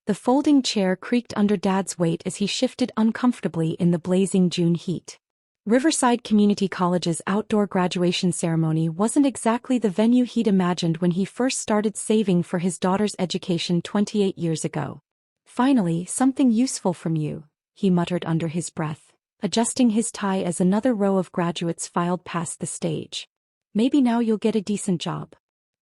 The folding chair creaked under Dad's weight as he shifted uncomfortably in the blazing June heat. Riverside Community College's outdoor graduation ceremony wasn't exactly the venue he'd imagined when he first started saving for his daughter's education 28 years ago. "Finally, something useful from you," he muttered under his breath, adjusting his tie as another row of graduates filed past the stage. "Maybe now you'll get a decent job."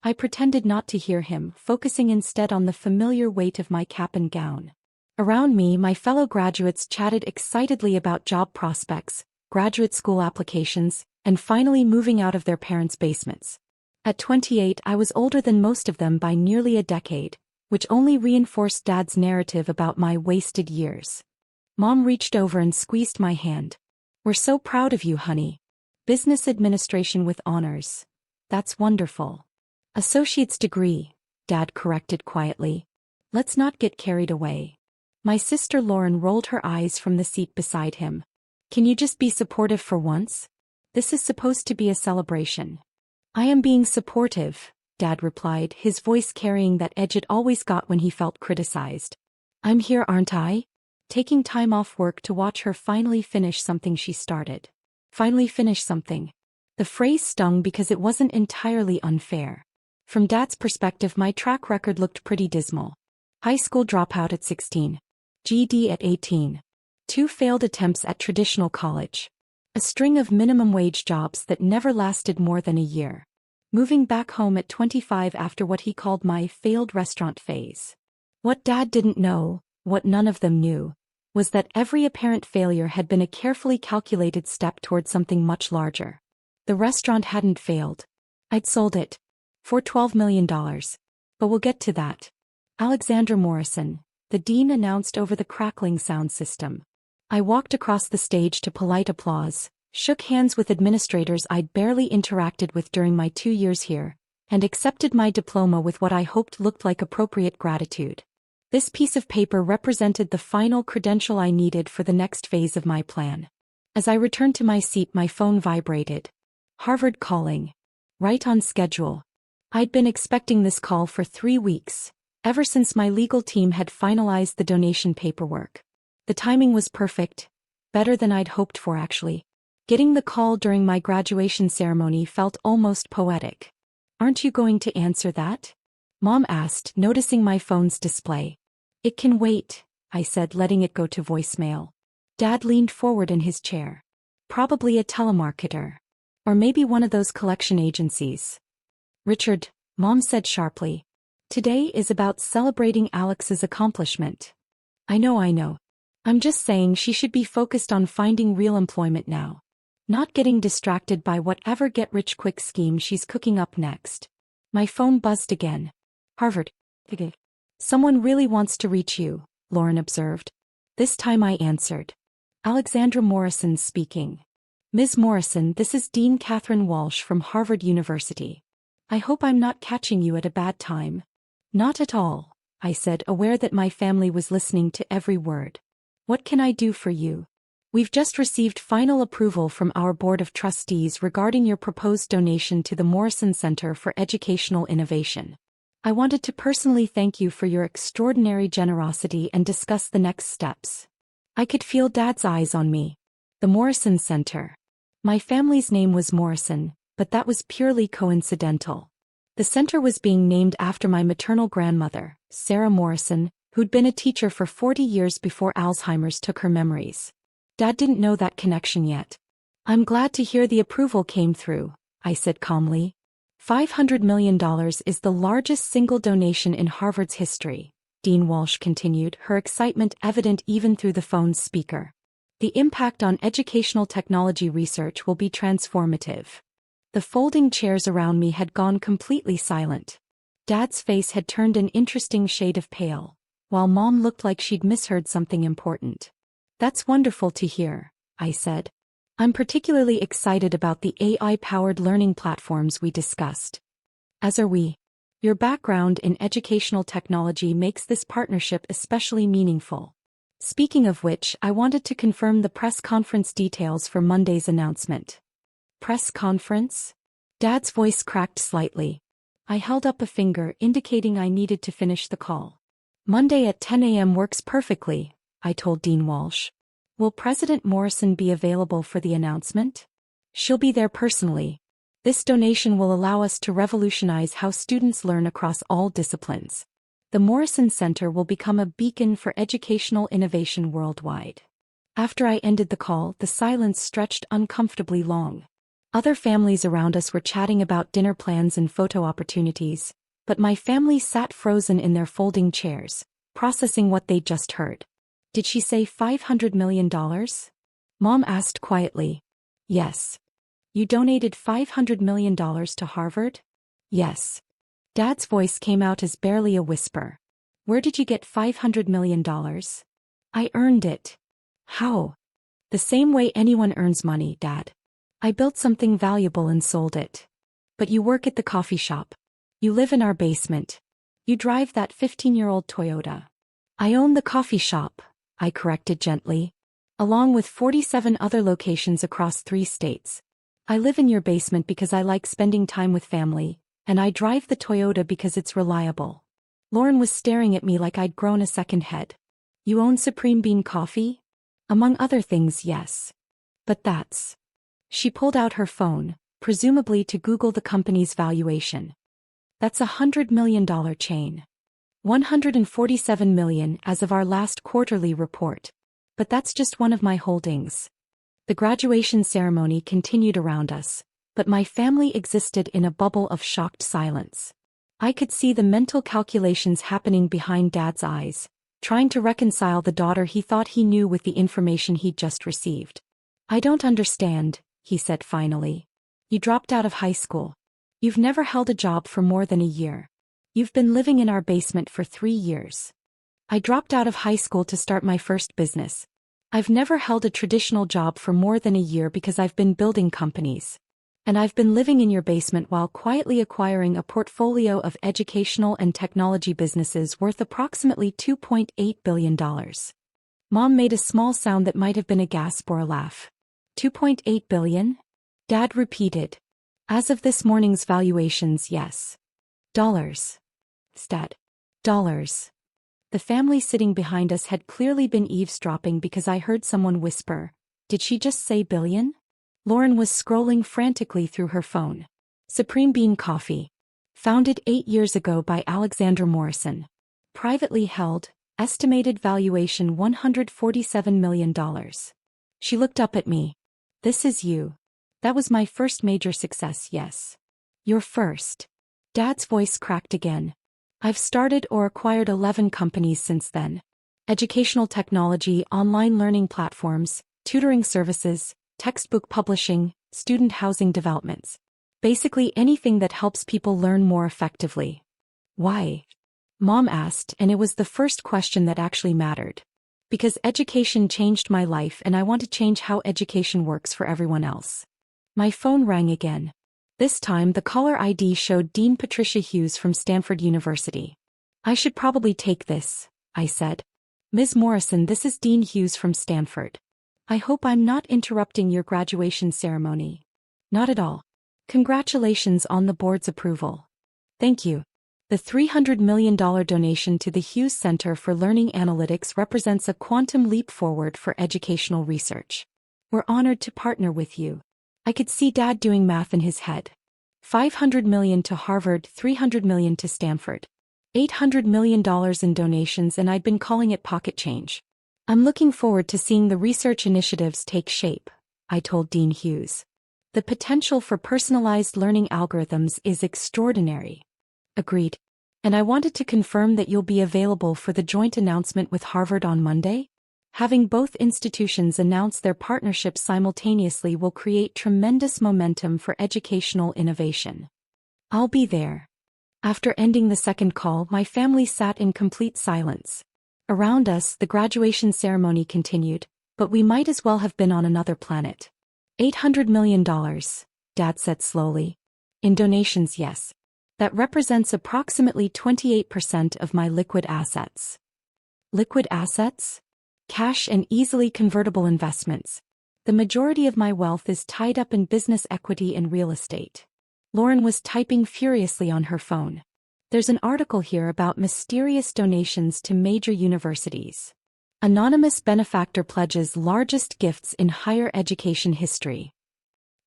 I pretended not to hear him, focusing instead on the familiar weight of my cap and gown. Around me, my fellow graduates chatted excitedly about job prospects, graduate school applications, and finally moving out of their parents' basements. At 28, I was older than most of them by nearly a decade, which only reinforced Dad's narrative about my wasted years. Mom reached over and squeezed my hand. "We're so proud of you, honey. Business administration with honors. That's wonderful." "Associate's degree," Dad corrected quietly. "Let's not get carried away." My sister Lauren rolled her eyes from the seat beside him. "Can you just be supportive for once? This is supposed to be a celebration." "I am being supportive," Dad replied, his voice carrying that edge it always got when he felt criticized. "I'm here, aren't I? Taking time off work to watch her finally finish something she started." Finally finish something. The phrase stung because it wasn't entirely unfair. From Dad's perspective, my track record looked pretty dismal. High school dropout at 16. GED at 18. 2 failed attempts at traditional college. A string of minimum wage jobs that never lasted more than a year. Moving back home at 25 after what he called my failed restaurant phase. What Dad didn't know, what none of them knew, was that every apparent failure had been a carefully calculated step toward something much larger. The restaurant hadn't failed. I'd sold it. For $12 million. But we'll get to that. "Alexandra Morrison," the dean announced over the crackling sound system. I walked across the stage to polite applause, shook hands with administrators I'd barely interacted with during my 2 years here, and accepted my diploma with what I hoped looked like appropriate gratitude. This piece of paper represented the final credential I needed for the next phase of my plan. As I returned to my seat, my phone vibrated. Harvard calling. Right on schedule. I'd been expecting this call for 3 weeks, ever since my legal team had finalized the donation paperwork. The timing was perfect, better than I'd hoped for actually. Getting the call during my graduation ceremony felt almost poetic. "Aren't you going to answer that?" Mom asked, noticing my phone's display. "It can wait," I said, letting it go to voicemail. Dad leaned forward in his chair. "Probably a telemarketer. Or maybe one of those collection agencies." "Richard," Mom said sharply. "Today is about celebrating Alex's accomplishment." I know. I'm just saying she should be focused on finding real employment now. Not getting distracted by whatever get-rich-quick scheme she's cooking up next." My phone buzzed again. "Harvard. Someone really wants to reach you," Lauren observed. This time I answered. "Alexandra Morrison speaking." "Ms. Morrison, this is Dean Catherine Walsh from Harvard University. I hope I'm not catching you at a bad time." "Not at all," I said, aware that my family was listening to every word. "What can I do for you?" "We've just received final approval from our Board of Trustees regarding your proposed donation to the Morrison Center for Educational Innovation. I wanted to personally thank you for your extraordinary generosity and discuss the next steps." I could feel Dad's eyes on me. The Morrison Center. My family's name was Morrison, but that was purely coincidental. The center was being named after my maternal grandmother, Sarah Morrison, who'd been a teacher for 40 years before Alzheimer's took her memories. Dad didn't know that connection yet. "I'm glad to hear the approval came through," I said calmly. $500 million is the largest single donation in Harvard's history, Dean Walsh continued, her excitement evident even through the phone's speaker. "The impact on educational technology research will be transformative." The folding chairs around me had gone completely silent. Dad's face had turned an interesting shade of pale, while Mom looked like she'd misheard something important. "That's wonderful to hear," I said. "I'm particularly excited about the AI-powered learning platforms we discussed." "As are we. Your background in educational technology makes this partnership especially meaningful. Speaking of which, I wanted to confirm the press conference details for Monday's announcement." "Press conference?" Dad's voice cracked slightly. I held up a finger indicating I needed to finish the call. Monday at 10 a.m. works perfectly, I told Dean Walsh. Will President Morrison be available for the announcement? She'll be there personally. This donation will allow us to revolutionize how students learn across all disciplines. The Morrison Center will become a beacon for educational innovation worldwide. After I ended the call, the silence stretched uncomfortably long. Other families around us were chatting about dinner plans and photo opportunities, but my family sat frozen in their folding chairs, processing what they'd just heard. Did she say $500 million? Mom asked quietly. Yes. You donated $500 million to Harvard? Yes. Dad's voice came out as barely a whisper. Where did you get $500 million? I earned it. How? The same way anyone earns money, Dad. I built something valuable and sold it. But you work at the coffee shop. You live in our basement. You drive that 15-year-old Toyota. I own the coffee shop, I corrected gently. Along with 47 other locations across 3 states. I live in your basement because I like spending time with family, and I drive the Toyota because it's reliable. Lauren was staring at me like I'd grown a second head. You own Supreme Bean Coffee? Among other things, yes. But that's... She pulled out her phone, presumably to Google the company's valuation. That's a $100 million chain. $147 million as of our last quarterly report. But that's just one of my holdings. The graduation ceremony continued around us, but my family existed in a bubble of shocked silence. I could see the mental calculations happening behind Dad's eyes, trying to reconcile the daughter he thought he knew with the information he'd just received. I don't understand, he said finally. You dropped out of high school. You've never held a job for more than a year. You've been living in our basement for 3 years. I dropped out of high school to start my first business. I've never held a traditional job for more than a year because I've been building companies. And I've been living in your basement while quietly acquiring a portfolio of educational and technology businesses worth approximately $2.8 billion. Mom made a small sound that might have been a gasp or a laugh. $2.8 billion? Dad repeated. As of this morning's valuations, yes. Dollars. Stat. Dollars. The family sitting behind us had clearly been eavesdropping because I heard someone whisper, "Did she just say billion?" Lauren was scrolling frantically through her phone. Supreme Bean Coffee. Founded 8 years ago by Alexander Morrison. Privately held, estimated valuation $147 million. She looked up at me. This is you. That was my first major success, yes. Your first. Dad's voice cracked again. I've started or acquired 11 companies since then. Educational technology, online learning platforms, tutoring services, textbook publishing, student housing developments. Basically anything that helps people learn more effectively. Why? Mom asked, and it was the first question that actually mattered. Because education changed my life and I want to change how education works for everyone else. My phone rang again. This time the caller ID showed Dean Patricia Hughes from Stanford University. I should probably take this, I said. Ms. Morrison, this is Dean Hughes from Stanford. I hope I'm not interrupting your graduation ceremony. Not at all. Congratulations on the board's approval. Thank you. The $300 million donation to the Hughes Center for Learning Analytics represents a quantum leap forward for educational research. We're honored to partner with you. I could see Dad doing math in his head. $500 million to Harvard, $300 million to Stanford. $800 million in donations, and I'd been calling it pocket change. I'm looking forward to seeing the research initiatives take shape, I told Dean Hughes. The potential for personalized learning algorithms is extraordinary. Agreed. And I wanted to confirm that you'll be available for the joint announcement with Harvard on Monday? Having both institutions announce their partnership simultaneously will create tremendous momentum for educational innovation. I'll be there. After ending the second call, my family sat in complete silence. Around us, the graduation ceremony continued, but we might as well have been on another planet. $800 million, Dad said slowly. In donations, yes. That represents approximately 28% of my liquid assets. Liquid assets? Cash and easily convertible investments. The majority of my wealth is tied up in business equity and real estate. Lauren was typing furiously on her phone. There's an article here about mysterious donations to major universities. Anonymous benefactor pledges largest gifts in higher education history.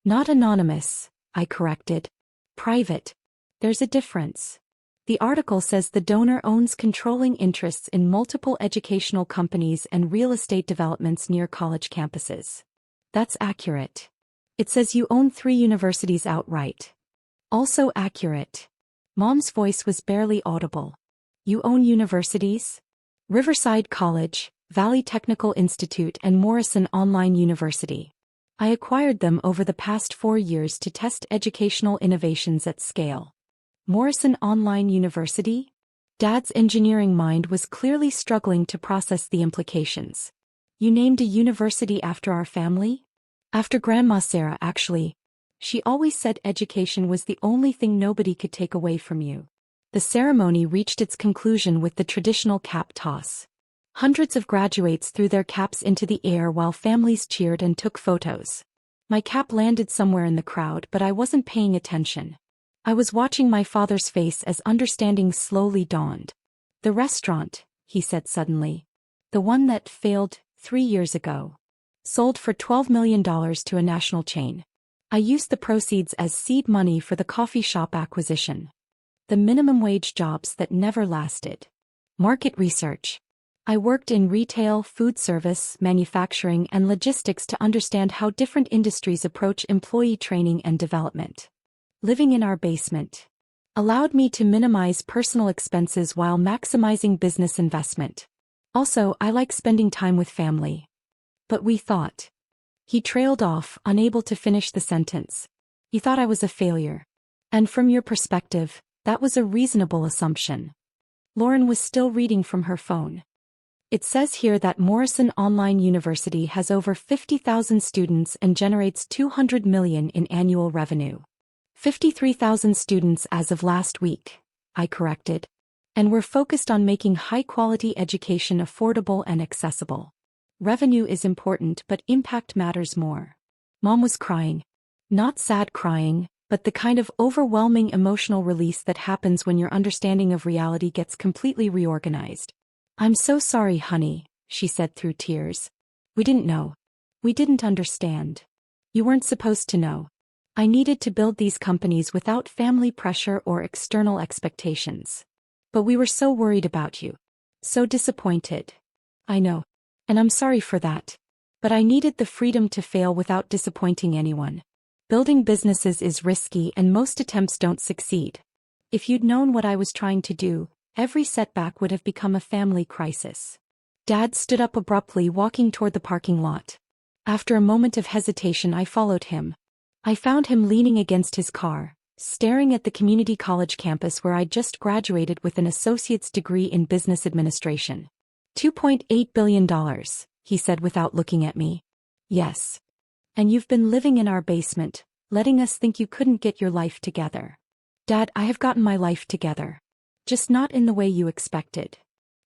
Not anonymous, I corrected. Private. There's a difference. The article says the donor owns controlling interests in multiple educational companies and real estate developments near college campuses. That's accurate. It says you own 3 universities outright. Also accurate. Mom's voice was barely audible. You own universities? Riverside College, Valley Technical Institute and Morrison Online University. I acquired them over the past 4 years to test educational innovations at scale. Morrison Online University? Dad's engineering mind was clearly struggling to process the implications. You named a university after our family? After Grandma Sarah, actually. She always said education was the only thing nobody could take away from you. The ceremony reached its conclusion with the traditional cap toss. Hundreds of graduates threw their caps into the air while families cheered and took photos. My cap landed somewhere in the crowd, but I wasn't paying attention. I was watching my father's face as understanding slowly dawned. The restaurant, he said suddenly. The one that failed 3 years ago. Sold for $12 million to a national chain. I used the proceeds as seed money for the coffee shop acquisition. The minimum wage jobs that never lasted. Market research. I worked in retail, food service, manufacturing, and logistics to understand how different industries approach employee training and development. Living in our basement allowed me to minimize personal expenses while maximizing business investment. Also, I like spending time with family. But we thought. He trailed off, unable to finish the sentence. You thought I was a failure. And from your perspective, that was a reasonable assumption. Lauren was still reading from her phone. It says here that Morrison Online University has over 50,000 students and generates $200 million in annual revenue. 53,000 students as of last week, I corrected. And we're focused on making high-quality education affordable and accessible. Revenue is important, but impact matters more. Mom was crying. Not sad crying, but the kind of overwhelming emotional release that happens when your understanding of reality gets completely reorganized. I'm so sorry, honey, she said through tears. We didn't know. We didn't understand. You weren't supposed to know. I needed to build these companies without family pressure or external expectations. But we were so worried about you. So disappointed. I know. And I'm sorry for that. But I needed the freedom to fail without disappointing anyone. Building businesses is risky and most attempts don't succeed. If you'd known what I was trying to do, every setback would have become a family crisis. Dad stood up abruptly, walking toward the parking lot. After a moment of hesitation, I followed him. I found him leaning against his car, staring at the community college campus where I'd just graduated with an associate's degree in business administration. $2.8 billion, he said without looking at me. Yes. And you've been living in our basement, letting us think you couldn't get your life together. Dad, I have gotten my life together. Just not in the way you expected.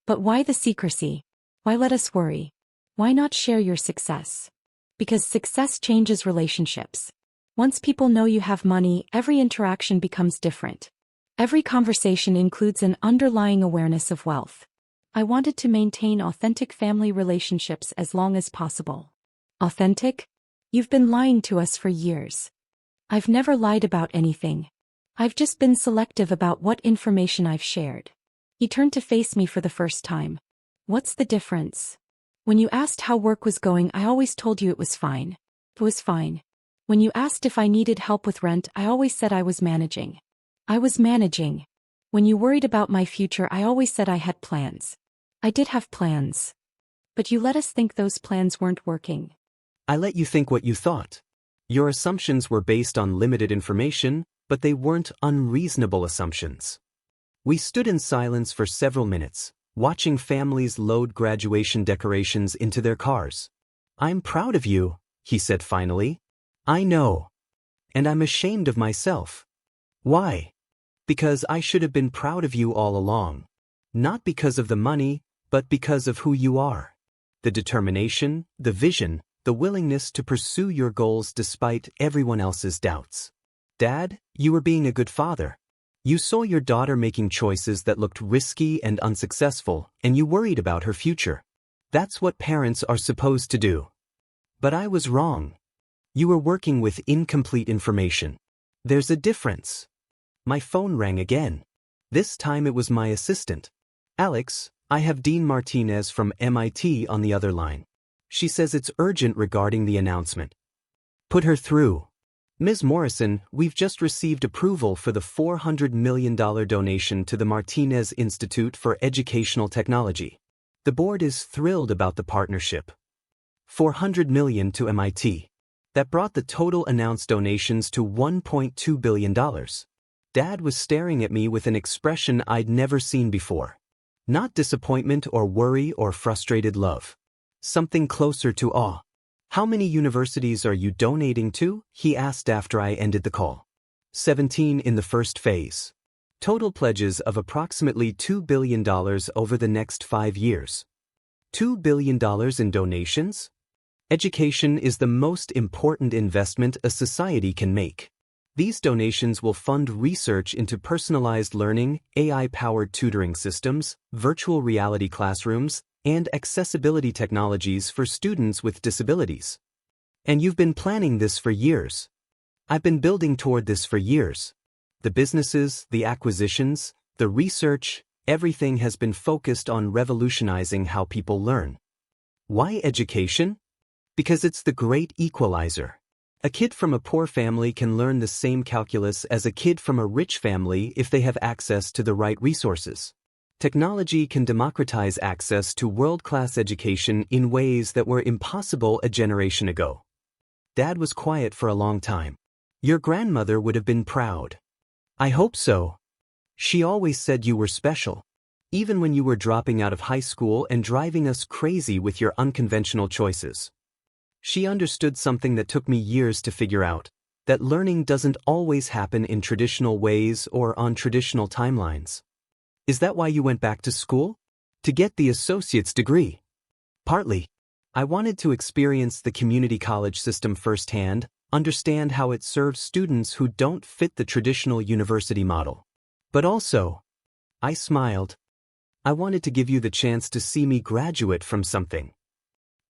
But why the secrecy? Why let us worry? Why not share your success? Because success changes relationships. Once people know you have money, every interaction becomes different. Every conversation includes an underlying awareness of wealth. I wanted to maintain authentic family relationships as long as possible. Authentic? You've been lying to us for years. I've never lied about anything. I've just been selective about what information I've shared. He turned to face me for the first time. What's the difference? When you asked how work was going, I always told you it was fine. It was fine. When you asked if I needed help with rent, I always said I was managing. I was managing. When you worried about my future, I always said I had plans. I did have plans. But you let us think those plans weren't working. I let you think what you thought. Your assumptions were based on limited information, but they weren't unreasonable assumptions. We stood in silence for several minutes, watching families load graduation decorations into their cars. I'm proud of you, he said finally. I know. And I'm ashamed of myself. Why? Because I should have been proud of you all along. Not because of the money, but because of who you are. The determination, the vision, the willingness to pursue your goals despite everyone else's doubts. Dad, you were being a good father. You saw your daughter making choices that looked risky and unsuccessful, and you worried about her future. That's what parents are supposed to do. But I was wrong. You were working with incomplete information. There's a difference. My phone rang again. This time it was my assistant. Alex, I have Dean Martinez from MIT on the other line. She says it's urgent regarding the announcement. Put her through. Ms. Morrison, we've just received approval for the $400 million donation to the Martinez Institute for Educational Technology. The board is thrilled about the partnership. $400 million to MIT. That brought the total announced donations to $1.2 billion. Dad was staring at me with an expression I'd never seen before. Not disappointment or worry or frustrated love. Something closer to awe. How many universities are you donating to? He asked after I ended the call. 17 in the first phase. Total pledges of approximately $2 billion over the next 5 years. $2 billion in donations? Education is the most important investment a society can make. These donations will fund research into personalized learning, AI-powered tutoring systems, virtual reality classrooms, and accessibility technologies for students with disabilities. And you've been planning this for years. I've been building toward this for years. The businesses, the acquisitions, the research, everything has been focused on revolutionizing how people learn. Why education? Because it's the great equalizer. A kid from a poor family can learn the same calculus as a kid from a rich family if they have access to the right resources. Technology can democratize access to world-class education in ways that were impossible a generation ago. Dad was quiet for a long time. Your grandmother would have been proud. I hope so. She always said you were special. Even when you were dropping out of high school and driving us crazy with your unconventional choices. She understood something that took me years to figure out, that learning doesn't always happen in traditional ways or on traditional timelines. Is that why you went back to school? To get the associate's degree? Partly. I wanted to experience the community college system firsthand, understand how it serves students who don't fit the traditional university model. But also, I smiled. I wanted to give you the chance to see me graduate from something.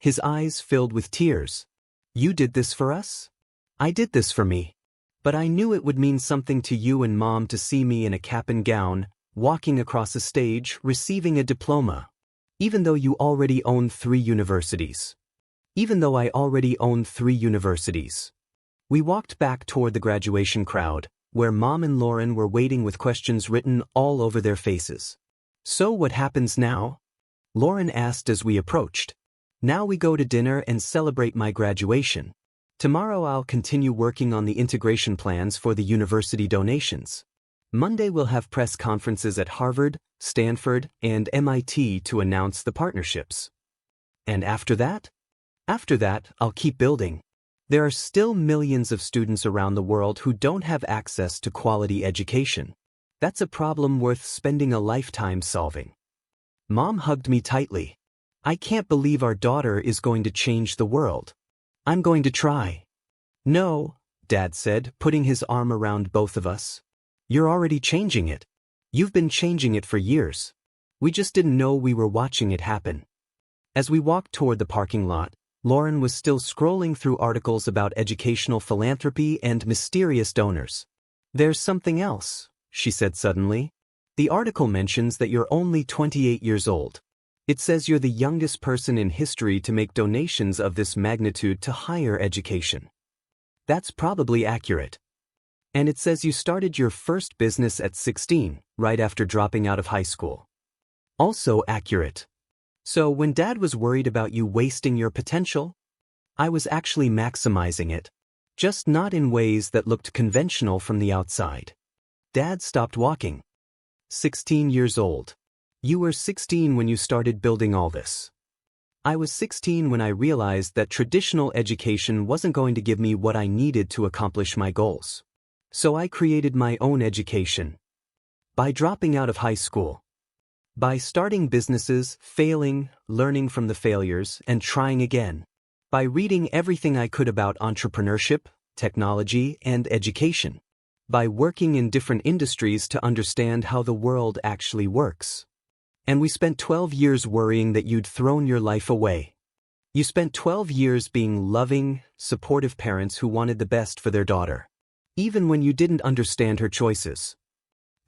His eyes filled with tears. You did this for us? I did this for me. But I knew it would mean something to you and Mom to see me in a cap and gown, walking across a stage, receiving a diploma. Even though you already own 3 universities. Even though I already own 3 universities. We walked back toward the graduation crowd, where Mom and Lauren were waiting with questions written all over their faces. So what happens now? Lauren asked as we approached. Now we go to dinner and celebrate my graduation. Tomorrow I'll continue working on the integration plans for the university donations. Monday we'll have press conferences at Harvard, Stanford, and MIT to announce the partnerships. And after that? After that, I'll keep building. There are still millions of students around the world who don't have access to quality education. That's a problem worth spending a lifetime solving. Mom hugged me tightly. I can't believe our daughter is going to change the world. I'm going to try. No, Dad said, putting his arm around both of us. You're already changing it. You've been changing it for years. We just didn't know we were watching it happen. As we walked toward the parking lot, Lauren was still scrolling through articles about educational philanthropy and mysterious donors. There's something else, she said suddenly. The article mentions that you're only 28 years old. It says you're the youngest person in history to make donations of this magnitude to higher education. That's probably accurate. And it says you started your first business at 16, right after dropping out of high school. Also accurate. So when Dad was worried about you wasting your potential, I was actually maximizing it. Just not in ways that looked conventional from the outside. Dad stopped walking. 16 years old. You were 16 when you started building all this. I was 16 when I realized that traditional education wasn't going to give me what I needed to accomplish my goals. So I created my own education. By dropping out of high school. By starting businesses, failing, learning from the failures, and trying again. By reading everything I could about entrepreneurship, technology, and education. by working in different industries to understand how the world actually works. And we spent 12 years worrying that you'd thrown your life away. You spent 12 years being loving, supportive parents who wanted the best for their daughter, even when you didn't understand her choices.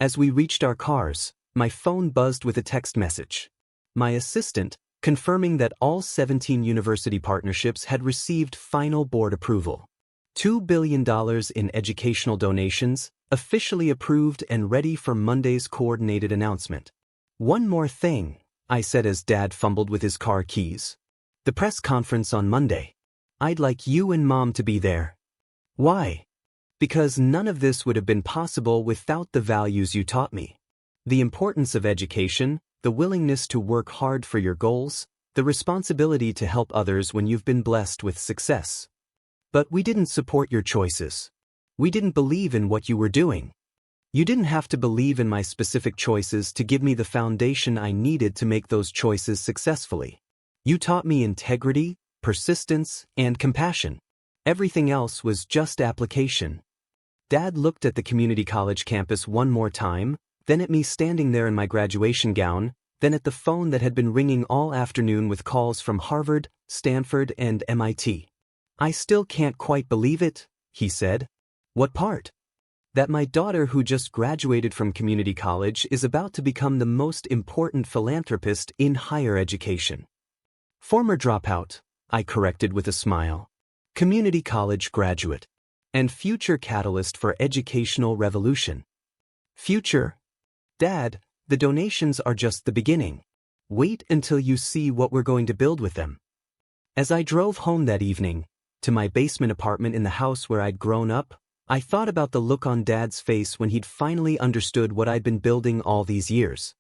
As we reached our cars, my phone buzzed with a text message. My assistant, confirming that all 17 university partnerships had received final board approval. $2 billion in educational donations, officially approved and ready for Monday's coordinated announcement. One more thing, I said as Dad fumbled with his car keys. The press conference on Monday. I'd like you and Mom to be there. Why? Because none of this would have been possible without the values you taught me. The importance of education, the willingness to work hard for your goals, the responsibility to help others when you've been blessed with success. But we didn't support your choices. We didn't believe in what you were doing. You didn't have to believe in my specific choices to give me the foundation I needed to make those choices successfully. You taught me integrity, persistence, and compassion. Everything else was just application. Dad looked at the community college campus one more time, then at me standing there in my graduation gown, then at the phone that had been ringing all afternoon with calls from Harvard, Stanford, and MIT. I still can't quite believe it, he said. What part? That my daughter who just graduated from community college is about to become the most important philanthropist in higher education. Former dropout, I corrected with a smile. Community college graduate. And future catalyst for educational revolution. Future? Dad, the donations are just the beginning. Wait until you see what we're going to build with them. As I drove home that evening, to my basement apartment in the house where I'd grown up, I thought about the look on Dad's face when he'd finally understood what I'd been building all these years.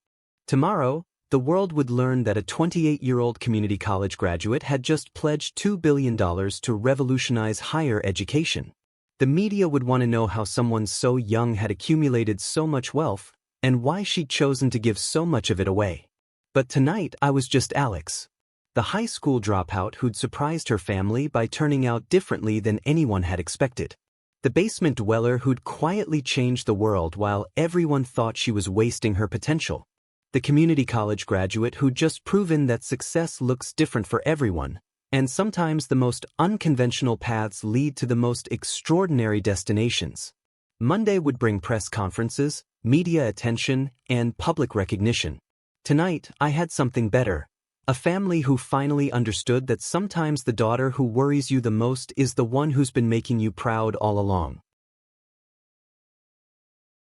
Tomorrow, the world would learn that a 28-year-old community college graduate had just pledged $2 billion to revolutionize higher education. The media would want to know how someone so young had accumulated so much wealth, and why she'd chosen to give so much of it away. But tonight I was just Alex, the high school dropout who'd surprised her family by turning out differently than anyone had expected. The basement dweller who'd quietly changed the world while everyone thought she was wasting her potential. The community college graduate who'd just proven that success looks different for everyone, and sometimes the most unconventional paths lead to the most extraordinary destinations. Monday would bring press conferences, media attention, and public recognition. Tonight, I had something better. A family who finally understood that sometimes the daughter who worries you the most is the one who's been making you proud all along.